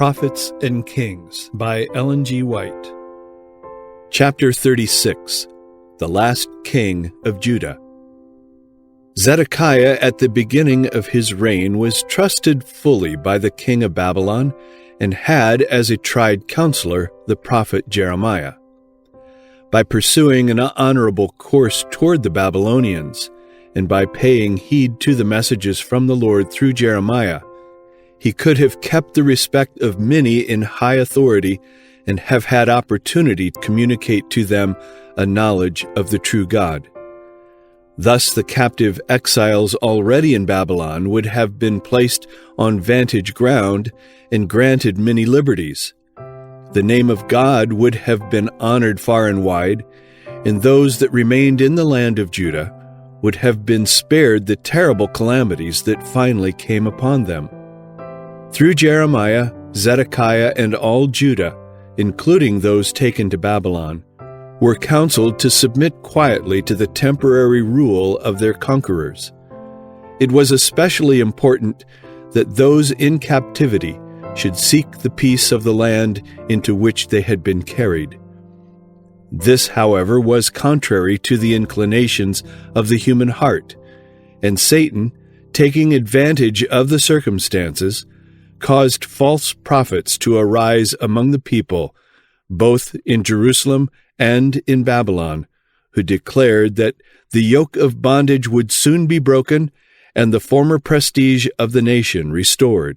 Prophets and Kings by Ellen G. White. Chapter 36. The Last King of Judah. Zedekiah at the beginning of his reign was trusted fully by the king of Babylon and had as a tried counselor the prophet Jeremiah. By pursuing an honorable course toward the Babylonians, and by paying heed to the messages from the Lord through Jeremiah, he could have kept the respect of many in high authority and have had opportunity to communicate to them a knowledge of the true God. Thus the captive exiles already in Babylon would have been placed on vantage ground and granted many liberties. The name of God would have been honored far and wide, and those that remained in the land of Judah would have been spared the terrible calamities that finally came upon them. Through Jeremiah, Zedekiah, and all Judah, including those taken to Babylon, were counseled to submit quietly to the temporary rule of their conquerors. It was especially important that those in captivity should seek the peace of the land into which they had been carried. This, however, was contrary to the inclinations of the human heart, and Satan, taking advantage of the circumstances, caused false prophets to arise among the people, both in Jerusalem and in Babylon, who declared that the yoke of bondage would soon be broken and the former prestige of the nation restored.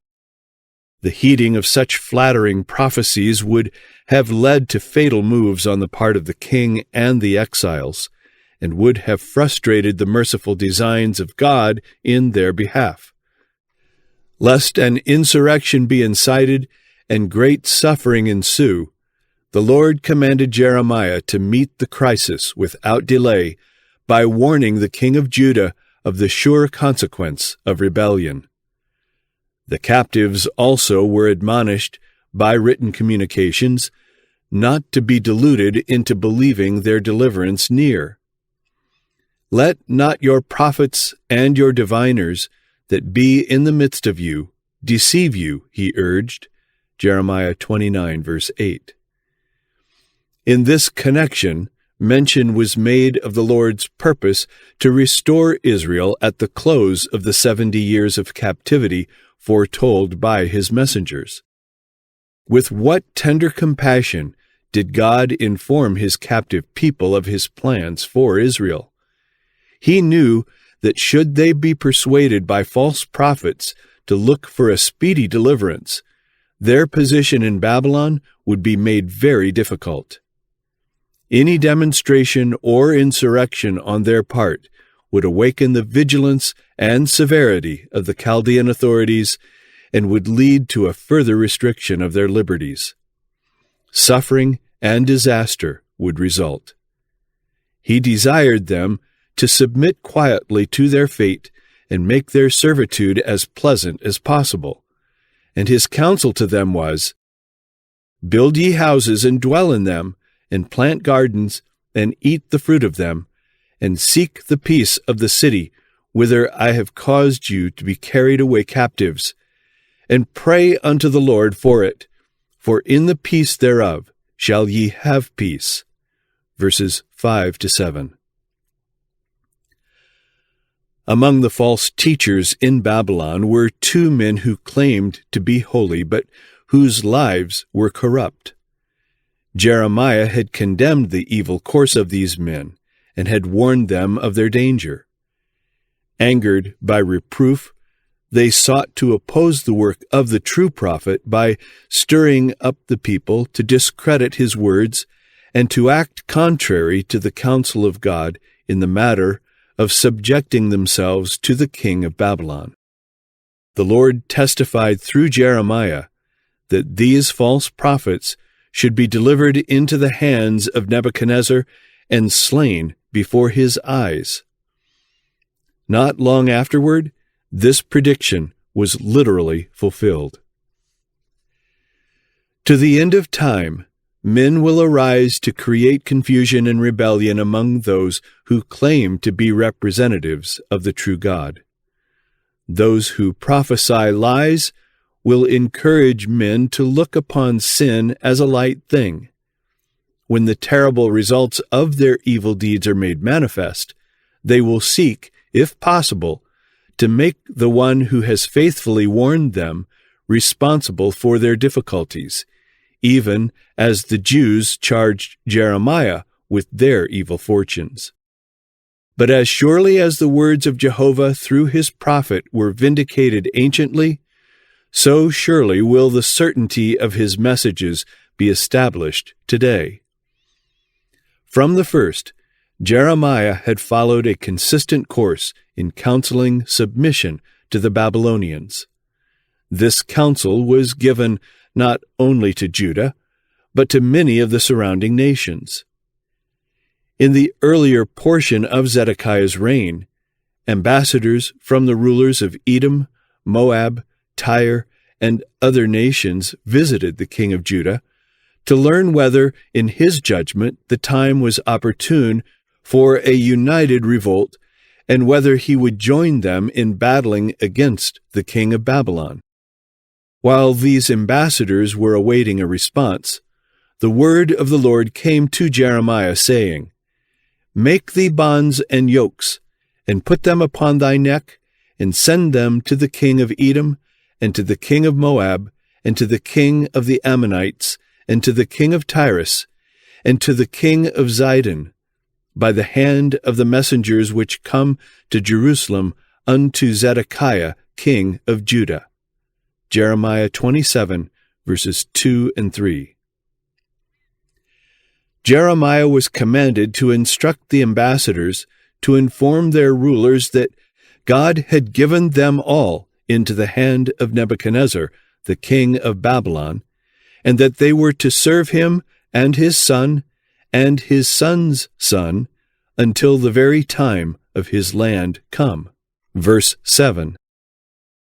The heeding of such flattering prophecies would have led to fatal moves on the part of the king and the exiles, and would have frustrated the merciful designs of God in their behalf. Lest an insurrection be incited and great suffering ensue, the Lord commanded Jeremiah to meet the crisis without delay by warning the king of Judah of the sure consequence of rebellion. The captives also were admonished by written communications not to be deluded into believing their deliverance near. Let not your prophets and your diviners that be in the midst of you deceive you, he urged. Jeremiah 29, verse 8. In this connection, mention was made of the Lord's purpose to restore Israel at the close of the 70 years of captivity foretold by his messengers. With what tender compassion did God inform his captive people of his plans for Israel? He knew that should they be persuaded by false prophets to look for a speedy deliverance, their position in Babylon would be made very difficult. Any demonstration or insurrection on their part would awaken the vigilance and severity of the Chaldean authorities and would lead to a further restriction of their liberties. Suffering and disaster would result. He desired them to submit quietly to their fate and make their servitude as pleasant as possible. And his counsel to them was, "Build ye houses and dwell in them, and plant gardens and eat the fruit of them, and seek the peace of the city whither I have caused you to be carried away captives, and pray unto the Lord for it, for in the peace thereof shall ye have peace." Verses 5-7. Among the false teachers in Babylon were two men who claimed to be holy, but whose lives were corrupt. Jeremiah had condemned the evil course of these men and had warned them of their danger. Angered by reproof, they sought to oppose the work of the true prophet by stirring up the people to discredit his words and to act contrary to the counsel of God in the matter of subjecting themselves to the king of Babylon. The Lord testified through Jeremiah that these false prophets should be delivered into the hands of Nebuchadnezzar and slain before his eyes. Not long afterward, this prediction was literally fulfilled. To the end of time, men will arise to create confusion and rebellion among those who claim to be representatives of the true God. Those who prophesy lies will encourage men to look upon sin as a light thing. When the terrible results of their evil deeds are made manifest, they will seek, if possible, to make the one who has faithfully warned them responsible for their difficulties, even as the Jews charged Jeremiah with their evil fortunes. But as surely as the words of Jehovah through his prophet were vindicated anciently, so surely will the certainty of his messages be established today. From the first, Jeremiah had followed a consistent course in counseling submission to the Babylonians. This counsel was given not only to Judah, but to many of the surrounding nations. In the earlier portion of Zedekiah's reign, ambassadors from the rulers of Edom, Moab, Tyre, and other nations visited the king of Judah to learn whether, in his judgment, the time was opportune for a united revolt and whether he would join them in battling against the king of Babylon. While these ambassadors were awaiting a response, the word of the Lord came to Jeremiah, saying, "Make thee bonds and yokes, and put them upon thy neck, and send them to the king of Edom, and to the king of Moab, and to the king of the Ammonites, and to the king of Tyrus, and to the king of Zidon, by the hand of the messengers which come to Jerusalem unto Zedekiah, king of Judah." Jeremiah 27, verses 2 and 3. Jeremiah was commanded to instruct the ambassadors to inform their rulers that God had given them all into the hand of Nebuchadnezzar, the king of Babylon, and that they were to serve him and his son and his son's son until the very time of his land come. Verse 7.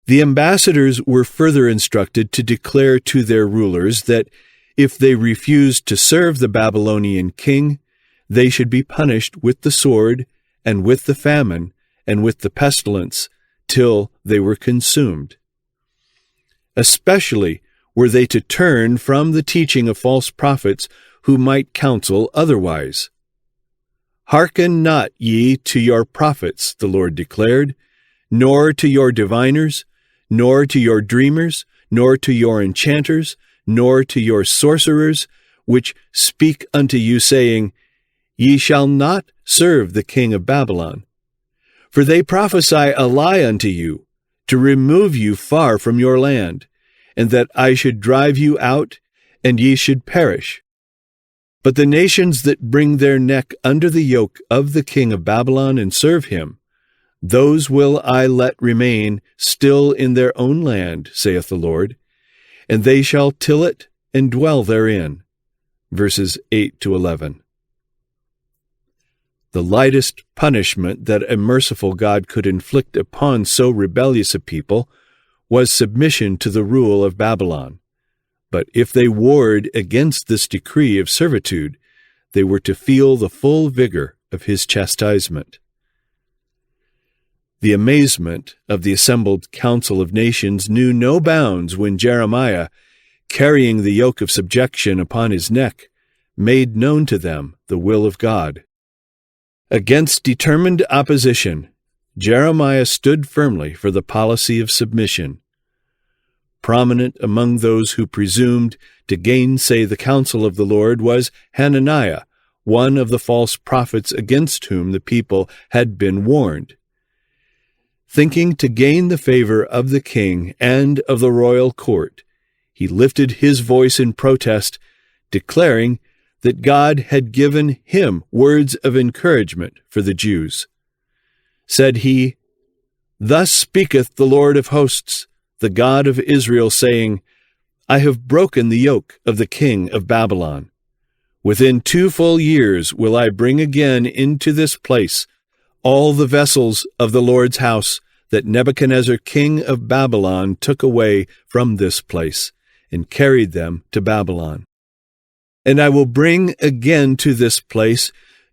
The ambassadors were further instructed to declare to their rulers that if they refused to serve the Babylonian king, they should be punished with the sword and with the famine and with the pestilence till they were consumed. Especially were they to turn from the teaching of false prophets who might counsel otherwise. "Hearken not ye to your prophets," the Lord declared, "nor to your diviners, nor to your dreamers, nor to your enchanters, nor to your sorcerers, which speak unto you, saying, Ye shall not serve the king of Babylon. For they prophesy a lie unto you, to remove you far from your land, and that I should drive you out, and ye should perish. But the nations that bring their neck under the yoke of the king of Babylon and serve him, those will I let remain still in their own land, saith the Lord, and they shall till it and dwell therein." Verses 8 to 11. The lightest punishment that a merciful God could inflict upon so rebellious a people was submission to the rule of Babylon. But if they warred against this decree of servitude, they were to feel the full vigor of his chastisement. The amazement of the assembled council of nations knew no bounds when Jeremiah, carrying the yoke of subjection upon his neck, made known to them the will of God. Against determined opposition, Jeremiah stood firmly for the policy of submission. Prominent among those who presumed to gainsay the counsel of the Lord was Hananiah, one of the false prophets against whom the people had been warned. Thinking to gain the favor of the king and of the royal court, he lifted his voice in protest, declaring that God had given him words of encouragement for the Jews. Said he, "Thus speaketh the Lord of hosts, the God of Israel, saying, I have broken the yoke of the king of Babylon. Within 2 full years will I bring again into this place all the vessels of the Lord's house that Nebuchadnezzar king of Babylon took away from this place, and carried them to Babylon. And I will bring again to this place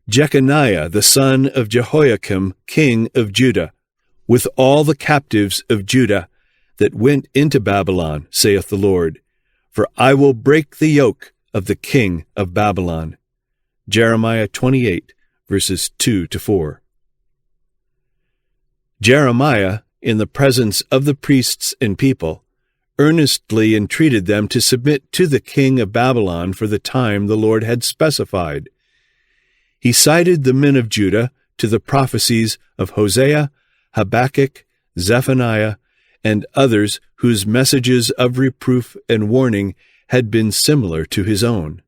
Jeconiah the son of Jehoiakim king of Judah, with all the captives of Judah, that went into Babylon, saith the Lord, for I will break the yoke of the king of Babylon. Jeremiah 28, verses 2-4. Jeremiah, in the presence of the priests and people, earnestly entreated them to submit to the king of Babylon for the time the Lord had specified. He cited the men of Judah to the prophecies of Hosea, Habakkuk, Zephaniah, and others whose messages of reproof and warning had been similar to his own.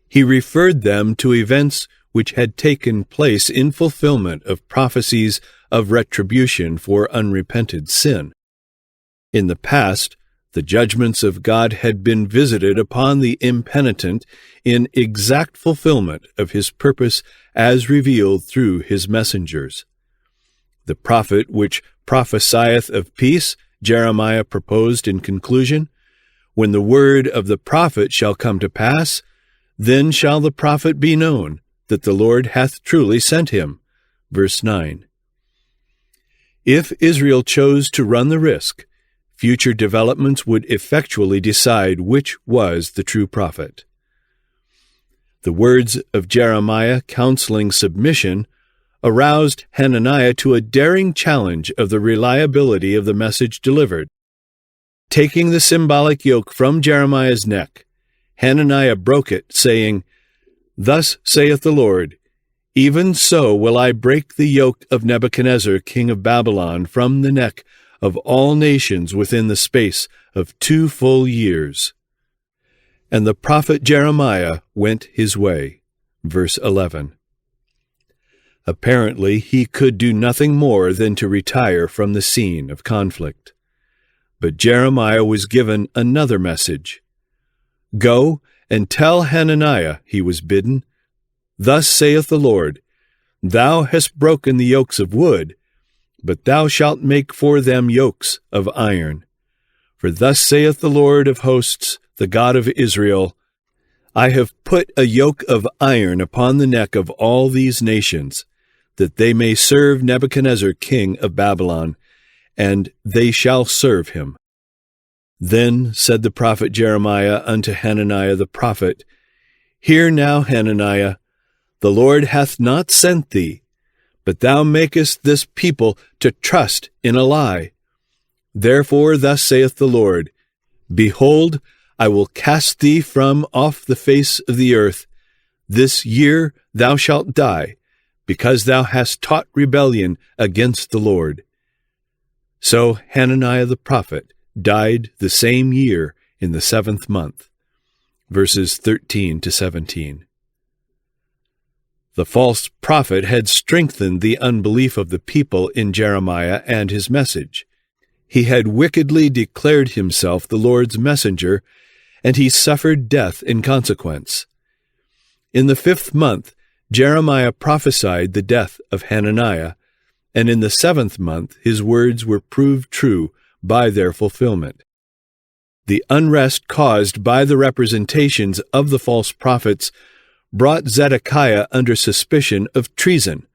He referred them to events which had taken place in fulfillment of prophecies of retribution for unrepented sin. In the past, the judgments of God had been visited upon the impenitent in exact fulfillment of his purpose as revealed through his messengers. The prophet which prophesieth of peace, Jeremiah proposed in conclusion, when the word of the prophet shall come to pass, then shall the prophet be known that the Lord hath truly sent him. Verse 9. If Israel chose to run the risk, future developments would effectually decide which was the true prophet. The words of Jeremiah counseling submission aroused Hananiah to a daring challenge of the reliability of the message delivered. Taking the symbolic yoke from Jeremiah's neck, Hananiah broke it, saying, Thus saith the Lord, even so will I break the yoke of Nebuchadnezzar, king of Babylon, from the neck of all nations within the space of 2 full years. And the prophet Jeremiah went his way. Verse 11. Apparently, he could do nothing more than to retire from the scene of conflict. But Jeremiah was given another message. Go and tell Hananiah, he was bidden, Thus saith the Lord, Thou hast broken the yokes of wood, but thou shalt make for them yokes of iron. For thus saith the Lord of hosts, the God of Israel, I have put a yoke of iron upon the neck of all these nations, that they may serve Nebuchadnezzar king of Babylon, and they shall serve him. Then said the prophet Jeremiah unto Hananiah the prophet, Hear now, Hananiah, the Lord hath not sent thee, but thou makest this people to trust in a lie. Therefore thus saith the Lord, Behold, I will cast thee from off the face of the earth. This year thou shalt die, because thou hast taught rebellion against the Lord. So Hananiah the prophet died the same year in the 7th month. Verses 13-17. The false prophet had strengthened the unbelief of the people in Jeremiah and his message. He had wickedly declared himself the Lord's messenger, and he suffered death in consequence. In the 5th month, Jeremiah prophesied the death of Hananiah, and in the 7th month his words were proved true by their fulfillment. The unrest caused by the representations of the false prophets brought Zedekiah under suspicion of treason,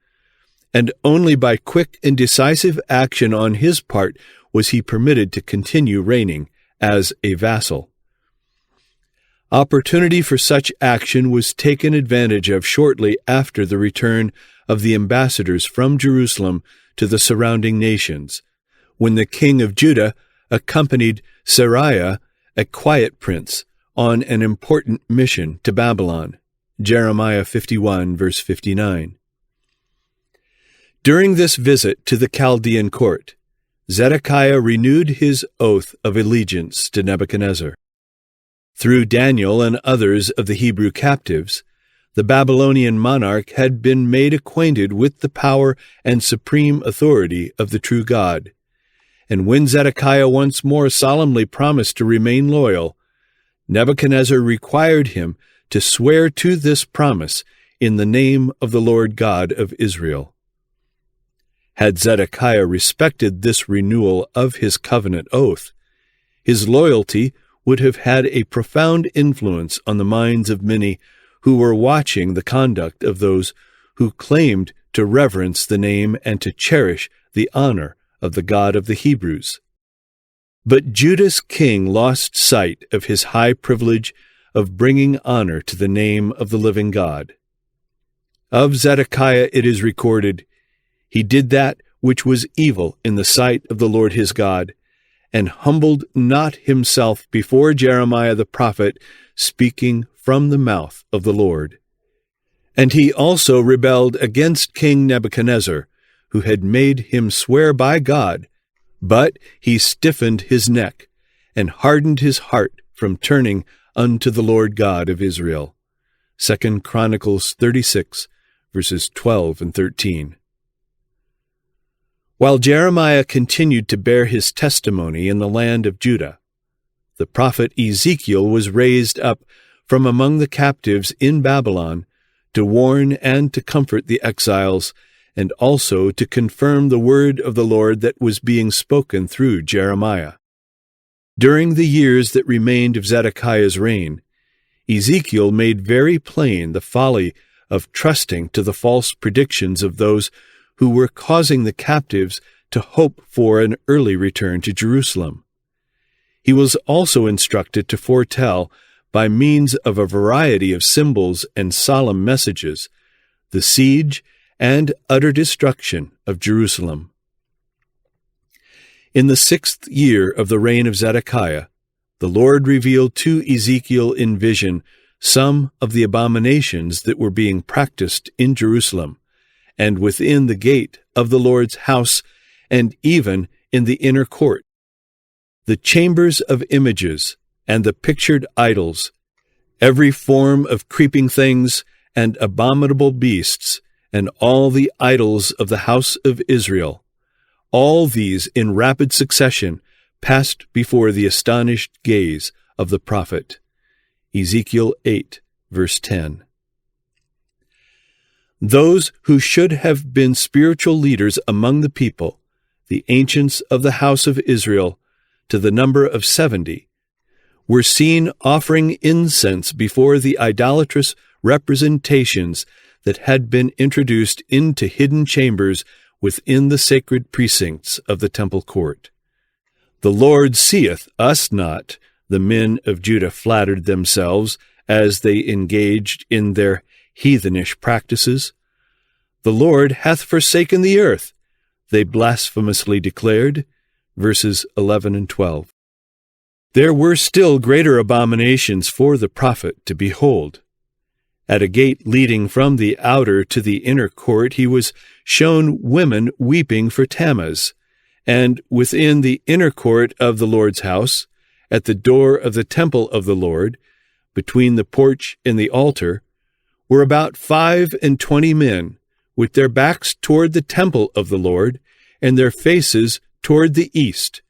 and only by quick and decisive action on his part was he permitted to continue reigning as a vassal. Opportunity for such action was taken advantage of shortly after the return of the ambassadors from Jerusalem to the surrounding nations, when the king of Judah accompanied Seraiah, a quiet prince, on an important mission to Babylon. Jeremiah 51, verse 59. During this visit to the Chaldean court, Zedekiah renewed his oath of allegiance to Nebuchadnezzar. Through Daniel and others of the Hebrew captives, the Babylonian monarch had been made acquainted with the power and supreme authority of the true God. And when Zedekiah once more solemnly promised to remain loyal, Nebuchadnezzar required him to swear to this promise in the name of the Lord God of Israel. Had Zedekiah respected this renewal of his covenant oath, his loyalty would have had a profound influence on the minds of many who were watching the conduct of those who claimed to reverence the name and to cherish the honor of the God of the Hebrews. But Judah's king lost sight of his high privilege of bringing honor to the name of the living God. Of Zedekiah it is recorded, "He did that which was evil in the sight of the Lord his God, and humbled not himself before Jeremiah the prophet, speaking from the mouth of the Lord. And he also rebelled against King Nebuchadnezzar, who had made him swear by God, but he stiffened his neck, and hardened his heart from turning unto the Lord God of Israel." 2 Chronicles 36, verses 12 and 13. While Jeremiah continued to bear his testimony in the land of Judah, the prophet Ezekiel was raised up from among the captives in Babylon to warn and to comfort the exiles, and also to confirm the word of the Lord that was being spoken through Jeremiah. During the years that remained of Zedekiah's reign, Ezekiel made very plain the folly of trusting to the false predictions of those who were causing the captives to hope for an early return to Jerusalem. He was also instructed to foretell, by means of a variety of symbols and solemn messages, the siege and utter destruction of Jerusalem. In the 6th year of the reign of Zedekiah, the Lord revealed to Ezekiel in vision some of the abominations that were being practiced in Jerusalem, and within the gate of the Lord's house, and even in the inner court. The chambers of images, and the pictured idols, every form of creeping things, and abominable beasts, and all the idols of the house of Israel, all these in rapid succession passed before the astonished gaze of the prophet. Ezekiel 8, verse 10. Those who should have been spiritual leaders among the people, the ancients of the house of Israel, to the number of 70, were seen offering incense before the idolatrous representations that had been introduced into hidden chambers within the sacred precincts of the temple court. "The Lord seeth us not," the men of Judah flattered themselves as they engaged in their heathenish practices. "The Lord hath forsaken the earth," they blasphemously declared, verses 11 and 12. There were still greater abominations for the prophet to behold. At a gate leading from the outer to the inner court he was shown women weeping for Tammuz, and within the inner court of the Lord's house, at the door of the temple of the Lord, between the porch and the altar, were about 25 men, with their backs toward the temple of the Lord, and their faces toward the east,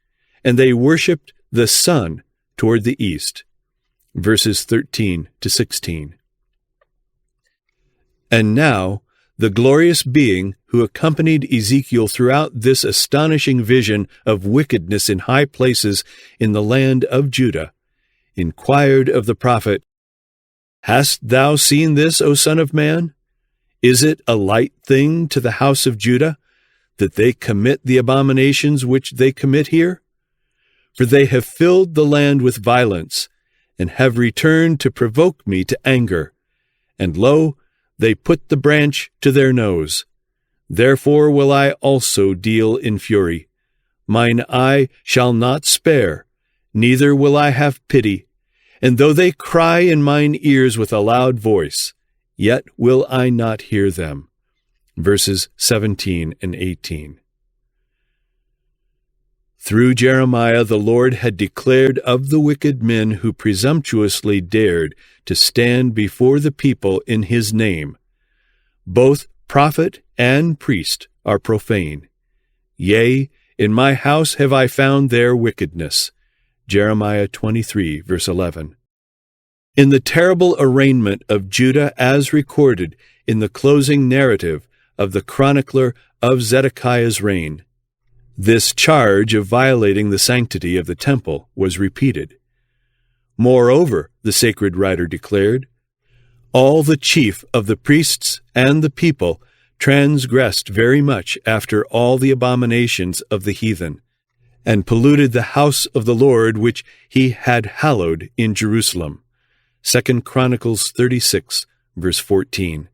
and they worshipped the sun toward the east. Verses 13 to 16. And now, the glorious being who accompanied Ezekiel throughout this astonishing vision of wickedness in high places in the land of Judah, inquired of the prophet, "Hast thou seen this, O son of man? Is it a light thing to the house of Judah, that they commit the abominations which they commit here? For they have filled the land with violence, and have returned to provoke me to anger. And lo, they put the branch to their nose. Therefore will I also deal in fury. Mine eye shall not spare, neither will I have pity. And though they cry in mine ears with a loud voice, yet will I not hear them." Verses 17 and 18. Through Jeremiah the Lord had declared of the wicked men who presumptuously dared to stand before the people in his name, "Both prophet and priest are profane. Yea, in my house have I found their wickedness." Jeremiah 23, verse 11. In the terrible arraignment of Judah as recorded in the closing narrative of the chronicler of Zedekiah's reign, this charge of violating the sanctity of the temple was repeated. Moreover, the sacred writer declared, all the chief of the priests and the people transgressed very much after all the abominations of the heathen, and polluted the house of the Lord which he had hallowed in Jerusalem. 2 Chronicles 36, verse 14.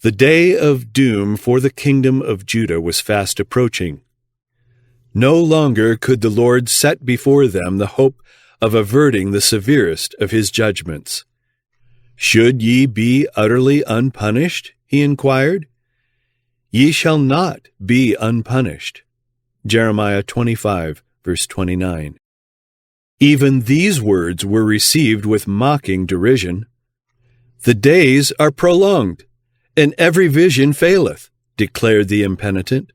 The day of doom for the kingdom of Judah was fast approaching. No longer could the Lord set before them the hope of averting the severest of his judgments. "Should ye be utterly unpunished?" he inquired. "Ye shall not be unpunished." Jeremiah 25, verse 29. Even these words were received with mocking derision. "The days are prolonged, and every vision faileth," declared the impenitent.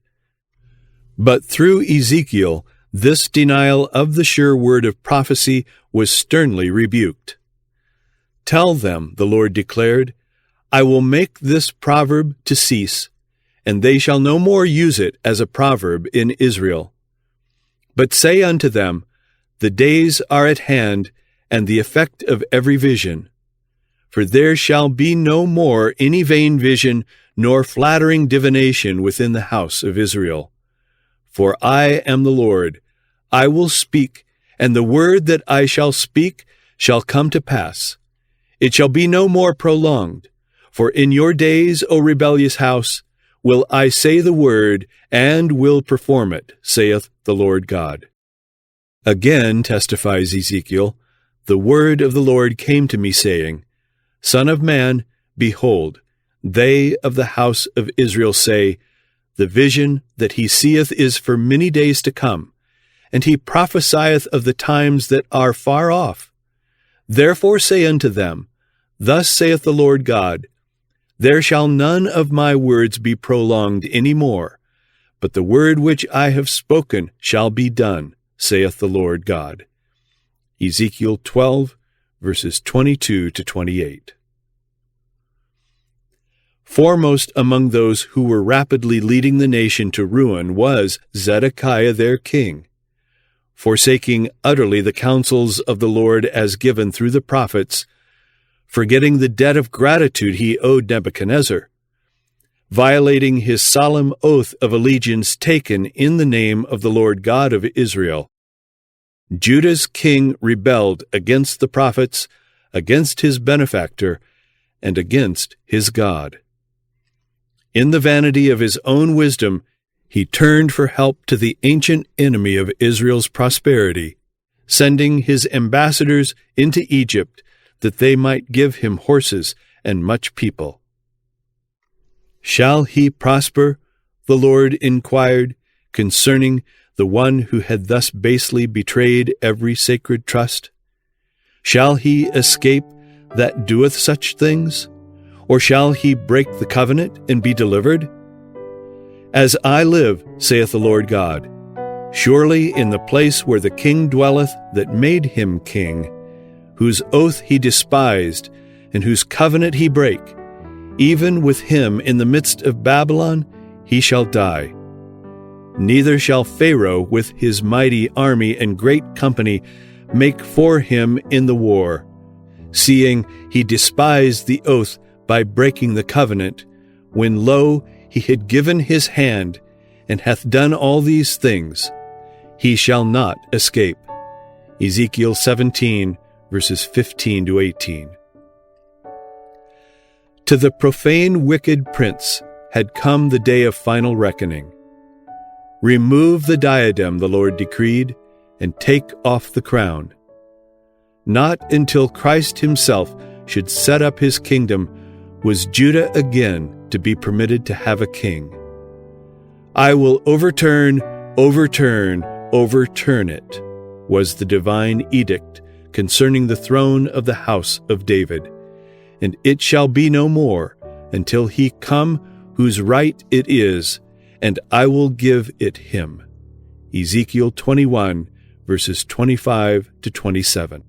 But through Ezekiel, this denial of the sure word of prophecy was sternly rebuked. "Tell them," the Lord declared, "I will make this proverb to cease, and they shall no more use it as a proverb in Israel. But say unto them, the days are at hand, and the effect of every vision. For there shall be no more any vain vision, nor flattering divination within the house of Israel. For I am the Lord, I will speak, and the word that I shall speak shall come to pass. It shall be no more prolonged. For in your days, O rebellious house, will I say the word, and will perform it, saith the Lord God." Again, testifies Ezekiel, the word of the Lord came to me, saying, "Son of man, behold, they of the house of Israel say, The vision that he seeth is for many days to come, and he prophesieth of the times that are far off. Therefore say unto them, Thus saith the Lord God, There shall none of my words be prolonged any more, but the word which I have spoken shall be done, saith the Lord God." Ezekiel 12, verses 22 to 28. Foremost among those who were rapidly leading the nation to ruin was Zedekiah their king. Forsaking utterly the counsels of the Lord as given through the prophets, forgetting the debt of gratitude he owed Nebuchadnezzar, violating his solemn oath of allegiance taken in the name of the Lord God of Israel, Judah's king rebelled against the prophets, against his benefactor, and against his God. In the vanity of his own wisdom, he turned for help to the ancient enemy of Israel's prosperity, sending his ambassadors into Egypt that they might give him horses and much people. "Shall he prosper?" the Lord inquired, concerning the one who had thus basely betrayed every sacred trust. "Shall he escape that doeth such things? Or shall he break the covenant and be delivered? As I live, saith the Lord God, surely in the place where the king dwelleth that made him king, whose oath he despised, and whose covenant he brake, even with him in the midst of Babylon he shall die. Neither shall Pharaoh with his mighty army and great company make for him in the war, seeing he despised the oath by breaking the covenant, when, lo, he had given his hand, and hath done all these things. He shall not escape." Ezekiel 17, verses 15 to 18. To the profane wicked prince had come the day of final reckoning. "Remove the diadem," the Lord decreed, "and take off the crown." Not until Christ himself should set up his kingdom was Judah again to be permitted to have a king. "I will overturn it," was the divine edict concerning the throne of the house of David, "and it shall be no more until he come whose right it is, and I will give it him." Ezekiel 21, verses 25 to 27.